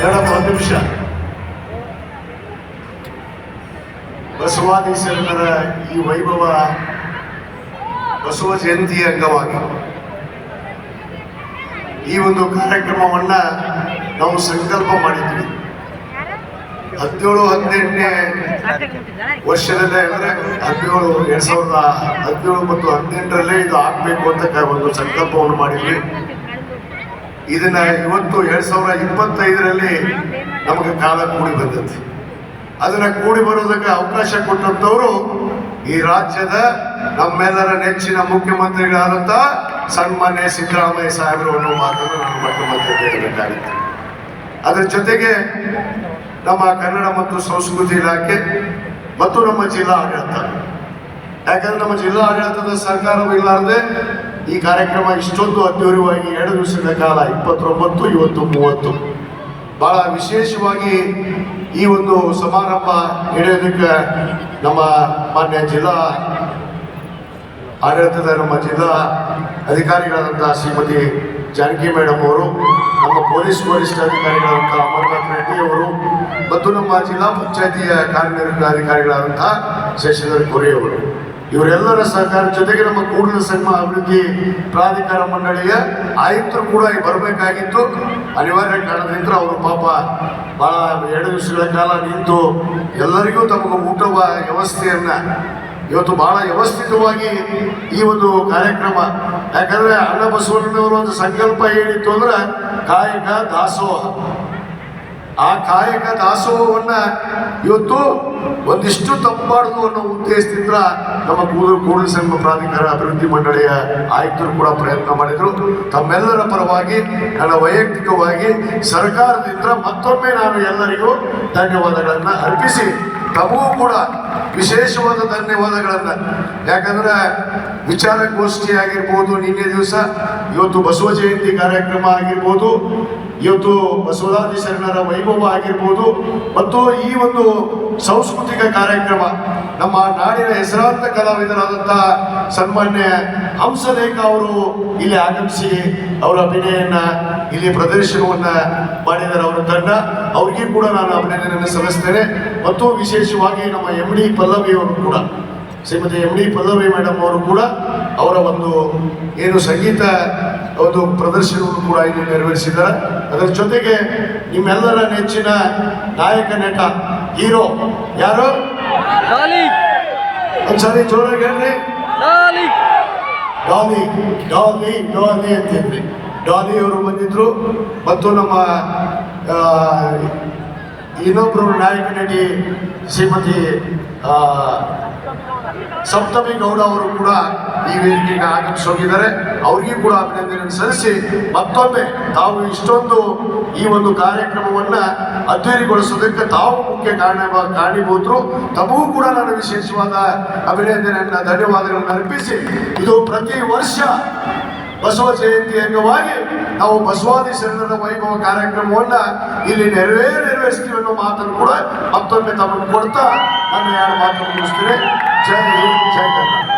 ಒಂದು ನಿಮಿಷ. ಬಸವಾದಿ ಶರಣರ ಈ ವೈಭವ ಬಸವ ಜಯಂತಿಯ ಅಂಗವಾಗಿ ಈ ಒಂದು ಕಾರ್ಯಕ್ರಮವನ್ನ ನಾವು ಸಂಕಲ್ಪ ಮಾಡಿದ್ವಿ. 17-18ನೇ ವರ್ಷದಲ್ಲೇ ಅಂದರೆ 2017 ಮತ್ತು 18ರಲ್ಲೇ ಇದು ಆಗ್ಬೇಕು ಅಂತ ಒಂದು ಸಂಕಲ್ಪವನ್ನು ಮಾಡಿದ್ವಿ. ಇದನ್ನ ಇವತ್ತು 2025ರಲ್ಲಿ ನಮಗೆ ಕಾಲ ಕೂಡಿ ಬಂದದ್ದು. ಅದನ್ನ ಕೂಡಿ ಬರೋದಕ್ಕೆ ಅವಕಾಶ ಕೊಟ್ಟಂತವರು ಈ ರಾಜ್ಯದ ನಮ್ಮೆಲ್ಲರ ನೆಚ್ಚಿನ ಮುಖ್ಯಮಂತ್ರಿಗಳಾದಂಥ ಸನ್ಮಾನ್ಯ ಸಿದ್ದರಾಮಯ್ಯ ಸಾಹೇಬರು ಅನ್ನೋ ಮಾತನ್ನು ನಾನು ಮತ್ತೆ ಹೇಳಬೇಕಾಗಿತ್ತು. ಅದರ ಜೊತೆಗೆ ನಮ್ಮ ಕನ್ನಡ ಮತ್ತು ಸಂಸ್ಕೃತಿ ಇಲಾಖೆ ಮತ್ತು ನಮ್ಮ ಜಿಲ್ಲಾ ಆಡಳಿತ, ಯಾಕಂದ್ರೆ ನಮ್ಮ ಜಿಲ್ಲಾ ಆಡಳಿತದ ಸರ್ಕಾರವೂ ಇಲ್ಲಾರದೆ ಈ ಕಾರ್ಯಕ್ರಮ ಇಷ್ಟೊಂದು ಅದ್ಧೂರಿಯಾಗಿ 2 ದಿವಸದ ಕಾಲ 29 ಇವತ್ತು 30 ಬಹಳ ವಿಶೇಷವಾಗಿ ಈ ಒಂದು ಸಮಾರಂಭ ನಡೆಯೋದಕ್ಕೆ ನಮ್ಮ ಮಾನ್ಯ ಜಿಲ್ಲಾ ಆಡಳಿತದ ನಮ್ಮ ಜಿಲ್ಲಾ ಅಧಿಕಾರಿಗಳಾದಂಥ ಶ್ರೀಮತಿ ಜಾನಕಿ ಮೇಡಮ್ ಅವರು, ನಮ್ಮ ಪೊಲೀಸ್ ವರಿಷ್ಠಾಧಿಕಾರಿಗಳಾದಂಥ ಅಮರನಾಥ್ ರೆಡ್ಡಿ ಅವರು ಮತ್ತು ನಮ್ಮ ಜಿಲ್ಲಾ ಪಂಚಾಯತಿಯ ಕಾರ್ಯನಿರ್ವಹಣಾ ಅಧಿಕಾರಿಗಳಾದಂಥ ಶಶಿಧರ್ ಕೊರೆ ಅವರು, ಇವರೆಲ್ಲರ ಸಹಕಾರ ಜೊತೆಗೆ ನಮ್ಮ ಕೂಡಲ ಸಂಗಮ ಅಭಿವೃದ್ಧಿ ಪ್ರಾಧಿಕಾರ ಮಂಡಳಿಯ ಆಯುಕ್ತರು ಕೂಡ ಬರಬೇಕಾಗಿತ್ತು. ಅನಿವಾರ್ಯ ಕಾರಣದಿಂದ ಅವರು ಪಾಪ ಬಹಳ 2 ದಿವಸಗಳ ಕಾಲ ನಿಂತು ಎಲ್ಲರಿಗೂ ತಮಗೆ ಊಟದ ವ್ಯವಸ್ಥೆಯನ್ನ ಇವತ್ತು ಬಹಳ ವ್ಯವಸ್ಥಿತವಾಗಿ ಈ ಒಂದು ಕಾರ್ಯಕ್ರಮ, ಯಾಕಂದ್ರೆ ಅಣ್ಣ ಬಸವಣ್ಣನವರು ಒಂದು ಸಂಕಲ್ಪ ಏನಿತ್ತು ಅಂದ್ರೆ ಕಾಯಕ ದಾಸೋಹ. ಆ ಕಾಯಕ ದಾಸೋಹವನ್ನ ಇವತ್ತು ಒಂದಿಷ್ಟು ತಪ್ಪಾಡುದು ಅನ್ನೋ ಉದ್ದೇಶದಿಂದ ನಮ್ಮ ಕೂಡಲ ಸಂಗಮ ಪ್ರಾಧಿಕಾರ ಅಭಿವೃದ್ಧಿ ಮಂಡಳಿಯ ಆಯುಕ್ತರು ಕೂಡ ಪ್ರಯತ್ನ ಮಾಡಿದ್ರು. ತಮ್ಮೆಲ್ಲರ ಪರವಾಗಿ ನನ್ನ ವೈಯಕ್ತಿಕವಾಗಿ ಸರ್ಕಾರದಿಂದ ಮತ್ತೊಮ್ಮೆ ನಾನು ಎಲ್ಲರಿಗೂ ಧನ್ಯವಾದಗಳನ್ನು ಅರ್ಪಿಸಿ ತಮಗೂ ಕೂಡ ವಿಶೇಷವಾದ ಧನ್ಯವಾದಗಳನ್ನು, ಯಾಕಂದ್ರೆ ವಿಚಾರಗೋಷ್ಠಿ ಆಗಿರ್ಬೋದು, ನಿನ್ನೆ ದಿವಸ ಇವತ್ತು ಬಸವ ಜಯಂತಿ ಕಾರ್ಯಕ್ರಮ ಆಗಿರ್ಬೋದು, ಇವತ್ತು ಬಸವರಾಜ ಶರಣರ ವೈಭವ ಆಗಿರ್ಬೋದು, ಮತ್ತು ಈ ಒಂದು ಸಾಂಸ್ಕೃತಿಕ ಕಾರ್ಯಕ್ರಮ ನಮ್ಮ ನಾಡಿನ ಹೆಸರಾಂತ ಕಲಾವಿದರಾದಂಥ ಸನ್ಮಾನ್ಯ ಹಂಸಲೇಖ ಅವರು ಇಲ್ಲಿ ಆಗಮಿಸಿ ಅವರ ಅಭಿನಯನ ಇಲ್ಲಿ ಪ್ರದರ್ಶನವನ್ನ ಮಾಡಿದ್ದಾರೆ. ಅವರ ತಂಡ ಅವ್ರಿಗೆ ಕೂಡ ನಾನು ಅಭಿನಂದನೆಯನ್ನು ಸಲ್ಲಿಸ್ತೇನೆ. ಮತ್ತು ವಿಶೇಷವಾಗಿ ನಮ್ಮ MD ಪಲ್ಲವಿ ಅವರು ಕೂಡ, ಶ್ರೀಮತಿ MD ಪಲ್ಲವಿ ಮೇಡಮ್ ಅವರು ಕೂಡ ಅವರ ಒಂದು ಏನು ಸಂಗೀತ ಒಂದು ಪ್ರದರ್ಶನವನ್ನು ಕೂಡ ಇಲ್ಲಿ ನೆರವೇರಿಸಿದ್ದಾರೆ. ಅದರ ಜೊತೆಗೆ ನಿಮ್ಮೆಲ್ಲರ ನೆಚ್ಚಿನ ನಾಯಕ ನಟ ಹೀರೋ ಯಾರು? ಒಂದ್ಸರಿ ಜೋರಾಗಿ ಹೇಳ್ರಿ. ಡಾಲಿ ಡಾಲಿ ಡಾಲಿ ಅಂತಿದ್ರಿ. ಡಾಲಿ ಅವರು ಬಂದಿದ್ರು. ಮತ್ತು ನಮ್ಮ ಇನ್ನೊಬ್ಬರು ನಾಯಕ ನಟಿ ಶ್ರೀಮತಿ ಸಪ್ತಮಿ ಗೌಡ ಅವರು ಕೂಡ ಈ ವೇದಿಕೆಗೆ ಆಗಮಿಸಿ ಹೋಗಿದ್ದಾರೆ. ಅವ್ರಿಗೂ ಕೂಡ ಅಭಿನಂದನೆ ಸಲ್ಲಿಸಿ ಮತ್ತೊಮ್ಮೆ ತಾವು ಇಷ್ಟೊಂದು ಈ ಒಂದು ಕಾರ್ಯಕ್ರಮವನ್ನ ಅದ್ದೂರಿಗೊಳಿಸೋದಕ್ಕೆ ತಾವು ಮುಖ್ಯ ಕಾರಣೀಭೂತರು. ತಮಗೂ ಕೂಡ ನಾನು ವಿಶೇಷವಾದ ಅಭಿನಂದನೆಯನ್ನ ಧನ್ಯವಾದಗಳನ್ನು ಅರ್ಪಿಸಿ, ಇದು ಪ್ರತಿ ವರ್ಷ ಬಸವ ಜಯಂತಿ ಅಂಗವಾಗಿ ನಾವು ಬಸವಾದಿ ಶರಣರ ವೈಭವ ಕಾರ್ಯಕ್ರಮವನ್ನ ಇಲ್ಲಿ ನೆರವೇರಿಸ್ತೀವಿ ಅನ್ನೋ ಮಾತನ್ನು ಕೂಡ ಮತ್ತೊಮ್ಮೆ ತಮ್ಮನ್ನು ಕೊಡ್ತಾ ನಾನು 2 ಮಾತನ್ನು ಮುಗಿಸ್ತೇನೆ. ಜೈ ಹಿಂದ್, ಜೈ ಕರ್ನಾಟಕ.